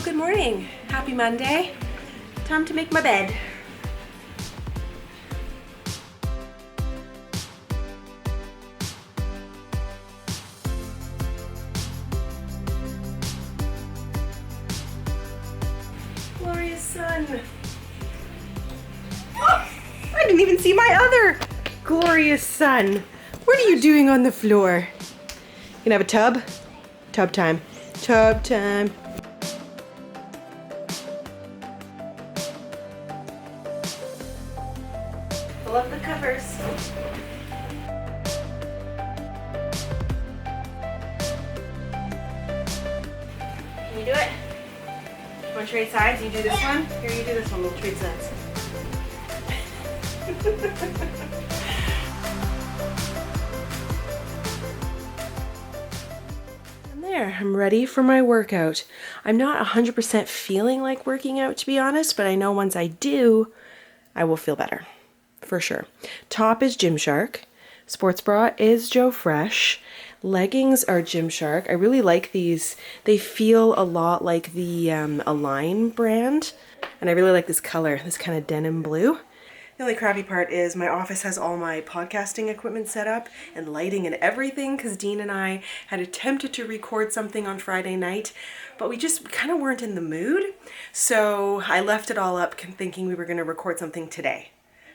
Good morning. Happy Monday. Time to make my bed. Glorious sun. Oh, I didn't even see my other glorious sun. What are you doing on the floor? You gonna have a tub? Tub time. Tub time. Pull up the covers. Can you do it? You want to trade sides? You do this one? Here, you do this one. We'll trade sides. And there, I'm ready for my workout. I'm not 100% feeling like working out, to be honest, but I know once I do, I will feel better. For sure. Top is Gymshark. Sports bra is Joe Fresh. Leggings are Gymshark. I really like these. They feel a lot like the Align brand. And I really like this color, this kind of denim blue. The only crappy part is my office has all my podcasting equipment set up and lighting and everything because Dean and I had attempted to record something on Friday night, but we just kind of weren't in the mood. So I left it all up thinking we were going to record something today.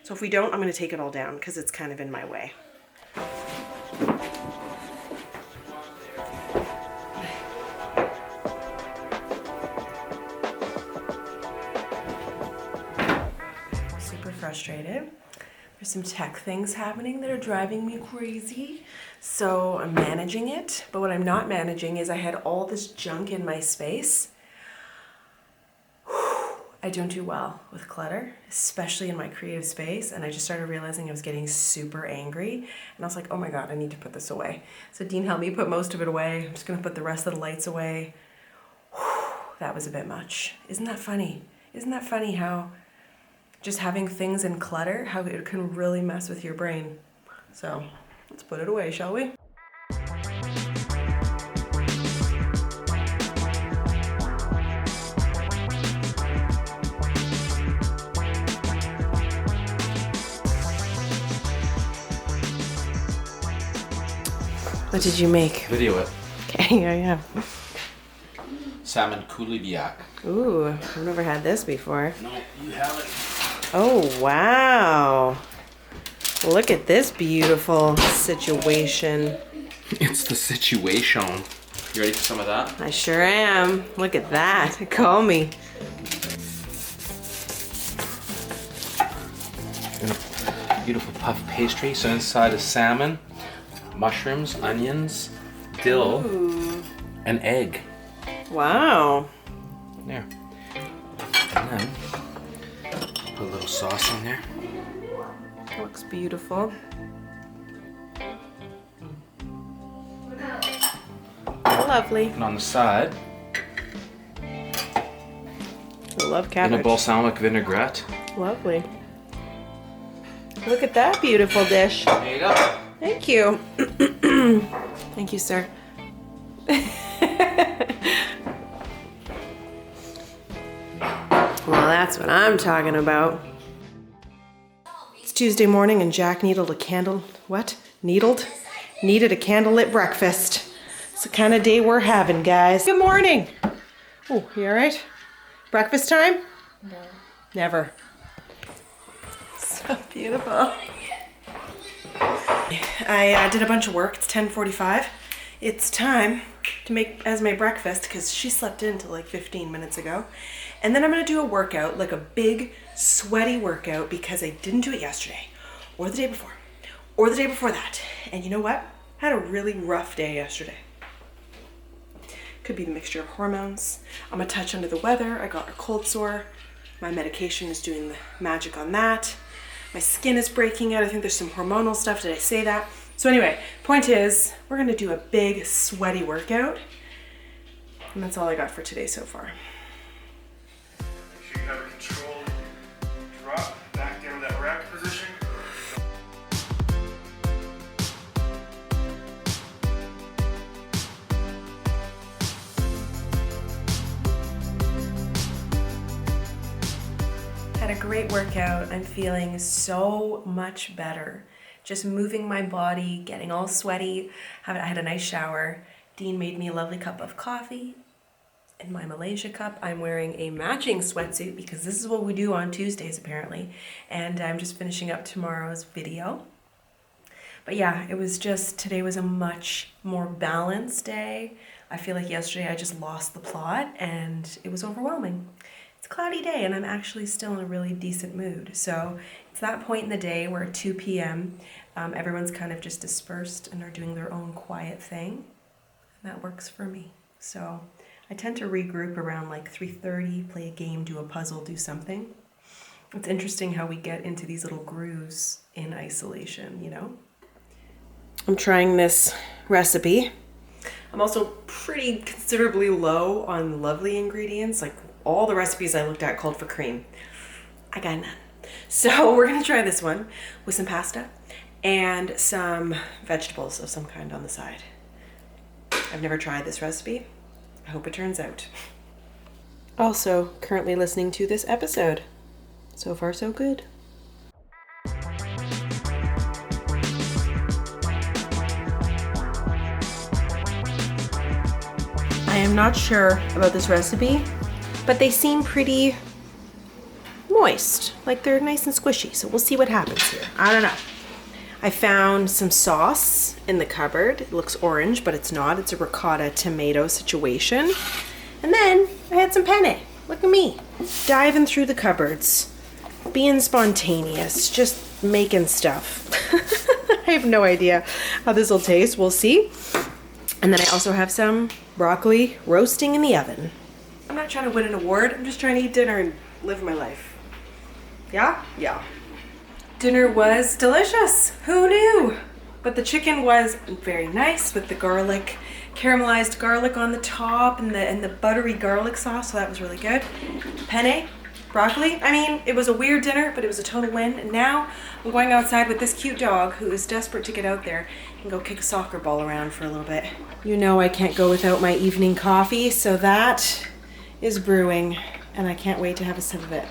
So if we don't, I'm going to take it all down because it's kind of in my way. Super frustrated. There's some tech things happening that are driving me crazy. So I'm managing it. But what I'm not managing is I had all this junk in my space. I don't do well with clutter, especially in my creative space. And I just started realizing I was getting super angry. And I was like, oh my God, I need to put this away. So Dean helped me put most of it away. I'm just gonna put the rest of the lights away. That was a bit much. Isn't that funny? Isn't that funny how just having things in clutter, how it can really mess with your brain? So let's put it away, shall we? What did you make? Video it. Okay, yeah. Salmon coulibiac. Ooh, I've never had this before. No, you haven't. Oh, wow. Look at this beautiful situation. It's the situation. You ready for some of that? I sure am. Look at that. Call me. Beautiful puff pastry. So inside is salmon, mushrooms, onions, dill, and egg. Wow. There. And then put a little sauce in there. Looks beautiful. Lovely. And on the side, I love in a cabbage. balsamic vinaigrette. Lovely. Look at that beautiful dish. There you go. Thank you. Thank you, sir. Well, that's what I'm talking about. It's Tuesday morning and Jack needed a candle. What? Needed a candlelit breakfast. It's the kind of day we're having, guys. Good morning. Oh, you all right? Breakfast time? No. Never. So beautiful. I did a bunch of work. It's 10:45. It's time to make as my breakfast because she slept in until like 15 minutes ago. And then I'm going to do a workout, like a big sweaty workout because I didn't do it yesterday or the day before or the day before that. And you know what? I had a really rough day yesterday. Could be the mixture of hormones. I'm a touch under the weather. I got a cold sore. My medication is doing the magic on that. My skin is breaking out. I think there's some hormonal stuff. Did I say that? So anyway, point is, we're gonna do a big sweaty workout. And that's all I got for today so far. Make sure you have a controlled drop back down to that rack position. great workout. I'm feeling so much better. Just moving my body, getting all sweaty. I had a nice shower. Dean made me a lovely cup of coffee in my Malaysia cup. I'm wearing a matching sweatsuit because this is what we do on Tuesdays apparently. And I'm just finishing up tomorrow's video. But yeah, today was a much more balanced day. I feel like yesterday I just lost the plot and it was overwhelming. It's a cloudy day and I'm actually still in a really decent mood. So it's that point in the day where at 2 p.m. Everyone's kind of just dispersed and are doing their own quiet thing. And that works for me. So I tend to regroup around like 3:30, play a game, do a puzzle, do something. It's interesting how we get into these little grooves in isolation, you know? I'm trying this recipe. I'm also pretty considerably low on lovely ingredients. Like all the recipes I looked at called for cream. I got none. So we're gonna try this one with some pasta and some vegetables of some kind on the side. I've never tried this recipe. I hope it turns out. Also, currently listening to this episode. So far, so good. I am not sure about this recipe, but they seem pretty moist, like they're nice and squishy. So we'll see what happens here. I don't know. I found some sauce in the cupboard. It looks orange, but it's not. It's a ricotta tomato situation. And then I had some penne. Look at me, diving through the cupboards, being spontaneous, just making stuff. I have no idea how this will taste. We'll see. And then I also have some broccoli roasting in the oven. I'm not trying to win an award. I'm just trying to eat dinner and live my life. Yeah? Yeah. Dinner was delicious. Who knew? But the chicken was very nice with the garlic, caramelized garlic on the top and the buttery garlic sauce. So that was really good. Penne, broccoli. I mean, it was a weird dinner, but it was a total win. And now I'm going outside with this cute dog who is desperate to get out there and go kick a soccer ball around for a little bit. You know I can't go without my evening coffee, so that is brewing and I can't wait to have a sip of it.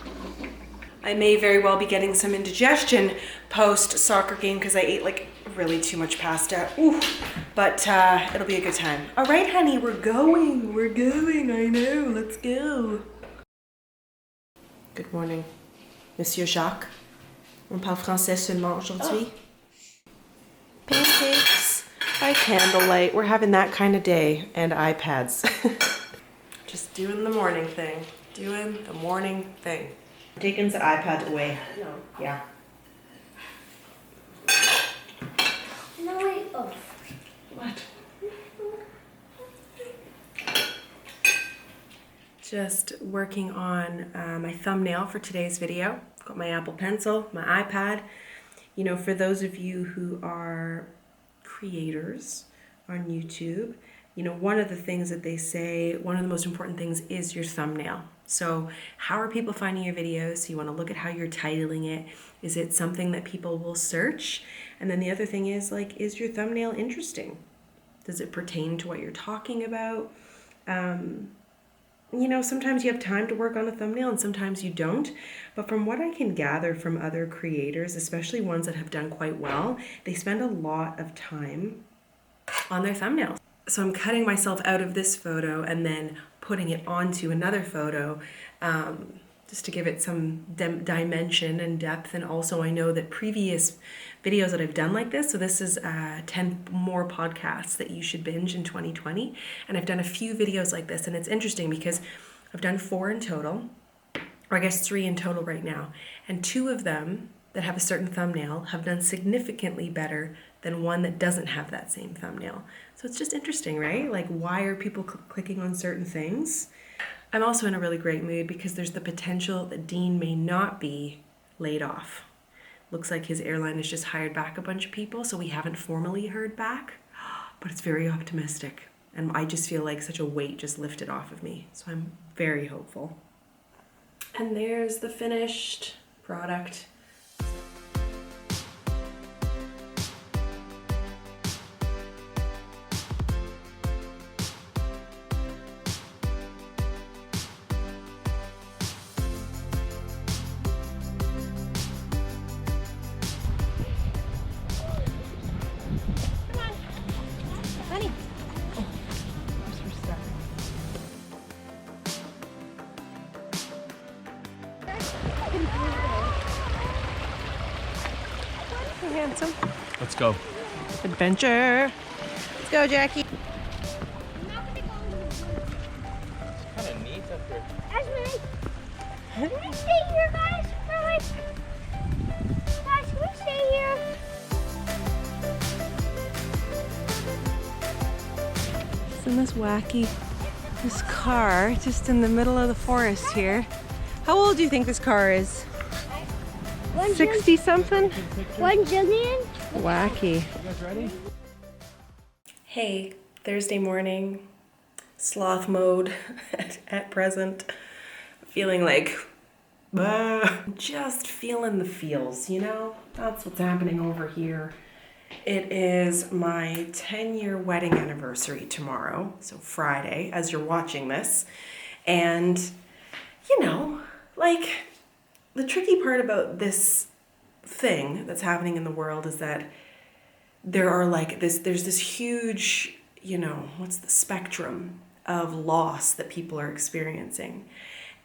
I may very well be getting some indigestion post soccer game because I ate like really too much pasta. Ooh, but it'll be a good time. All right, honey, we're going. I know, let's go. Good morning, Monsieur Jacques. On parle français seulement aujourd'hui. Pancakes by candlelight. We're having that kind of day and iPads. Just doing the morning thing. Taking the iPad away. No. Yeah. No, wait. Oh. What? Just working on my thumbnail for today's video. Got my Apple Pencil, my iPad. You know, for those of you who are creators on YouTube, you know, one of the things that they say, one of the most important things is your thumbnail. So how are people finding your videos? So you want to look at how you're titling it. Is it something that people will search? And then the other thing is, like, is your thumbnail interesting? Does it pertain to what you're talking about? You know, sometimes you have time to work on a thumbnail and sometimes you don't. But from what I can gather from other creators, especially ones that have done quite well, they spend a lot of time on their thumbnails. So I'm cutting myself out of this photo and then putting it onto another photo just to give it some dimension and depth. And also I know that previous videos that I've done like this, so this is 10 more podcasts that you should binge in 2020. And I've done a few videos like this and it's interesting because I've done 4 in total, or I guess 3 in total right now. And 2 of them that have a certain thumbnail have done significantly better than one that doesn't have that same thumbnail. So it's just interesting, right? Like, why are people clicking on certain things? I'm also in a really great mood because there's the potential that Dean may not be laid off. Looks like his airline has just hired back a bunch of people, so we haven't formally heard back, but it's very optimistic. And I just feel like such a weight just lifted off of me. So I'm very hopeful. And there's the finished product. want some? Let's go. Adventure. Let's go, Jackie. Kind of neat up here. Can we stay here, guys? Guys, can we stay here? Isn't this wacky? This car just in the middle of the forest here. How old do you think this car is? 60 something? 1 jillion? Wacky. You guys ready? Hey, Thursday morning, sloth mode at present. Feeling like, just feeling the feels, you know? That's what's happening over here. It is my 10-year wedding anniversary tomorrow, so Friday, as you're watching this. And, you know, like, the tricky part about this thing that's happening in the world is that there are like there's this huge, you know, what's the spectrum of loss that people are experiencing.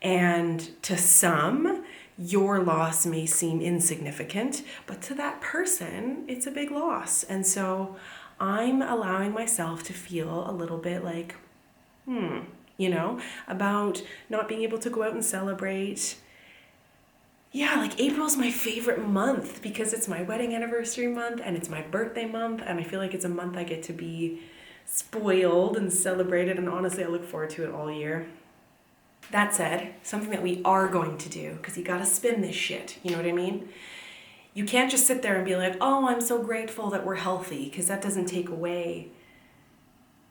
And to some, your loss may seem insignificant, but to that person, it's a big loss. And so I'm allowing myself to feel a little bit like, you know, about not being able to go out and celebrate. Yeah, like April's my favorite month because it's my wedding anniversary month and it's my birthday month, and I feel like it's a month I get to be spoiled and celebrated, and honestly I look forward to it all year. That said, something that we are going to do, because you gotta spin this shit, you know what I mean? You can't just sit there and be like, oh, I'm so grateful that we're healthy, because that doesn't take away.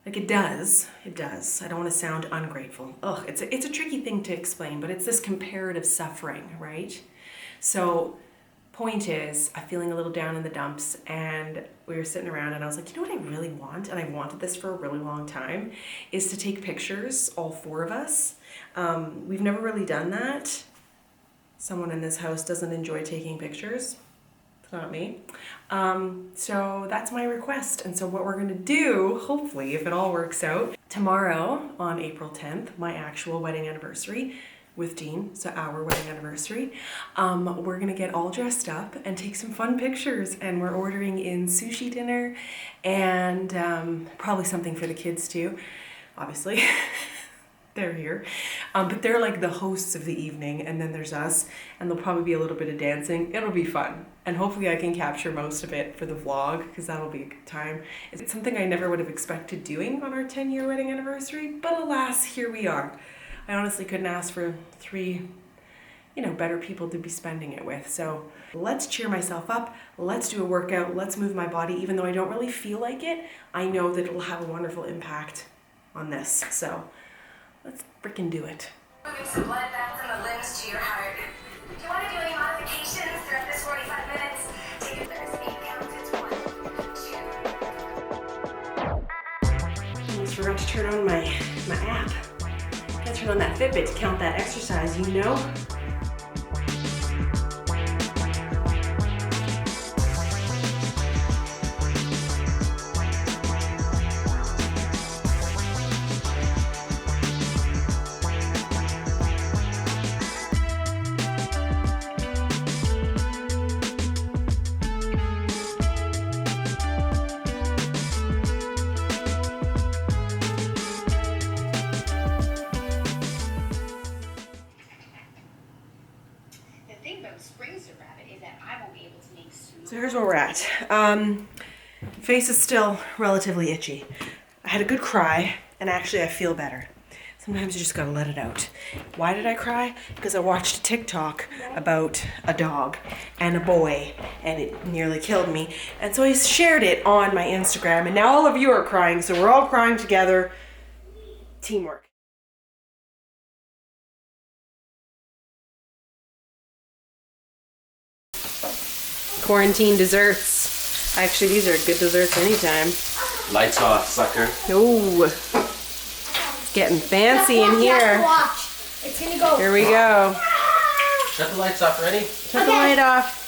Like it does. I don't want to sound ungrateful. Ugh, it's a tricky thing to explain, but it's this comparative suffering, right? So, point is, I'm feeling a little down in the dumps, and we were sitting around, and I was like, you know what I really want, and I wanted this for a really long time, is to take pictures, all 4 of us. We've never really done that. Someone in this house doesn't enjoy taking pictures. It's not me. So that's my request. And so what we're going to do, hopefully, if it all works out, tomorrow on April 10th, my actual wedding anniversary with Dean, so our wedding anniversary, we're going to get all dressed up and take some fun pictures. And we're ordering in sushi dinner and probably something for the kids too, obviously. They're here, but they're like the hosts of the evening, and then there's us, and there'll probably be a little bit of dancing. It'll be fun, and hopefully I can capture most of it for the vlog, because that'll be a good time. It's something I never would have expected doing on our 10-year wedding anniversary, but alas, here we are. I honestly couldn't ask for 3, you know, better people to be spending it with. So let's cheer myself up, let's do a workout, let's move my body. Even though I don't really feel like it, I know that it'll have a wonderful impact on this. So let's freaking do it. Moving some blood back from the limbs to your heart. If you want to do any modifications throughout this 45 minutes, take a first 8 counts. It's 1, 2. I almost forgot to turn on my app. Gotta turn on that Fitbit to count that exercise, you know? So here's where we're at. Face is still relatively itchy. I had a good cry, and actually I feel better. Sometimes you just gotta let it out. Why did I cry? Because I watched a TikTok about a dog and a boy, and it nearly killed me. And so I shared it on my Instagram, and now all of you are crying, so we're all crying together. Teamwork. Quarantine desserts. Actually, these are good desserts anytime. Lights off, sucker. Oh, it's getting fancy in here. Watch. It's gonna go. Here we go. Shut the lights off, ready? Shut the light off.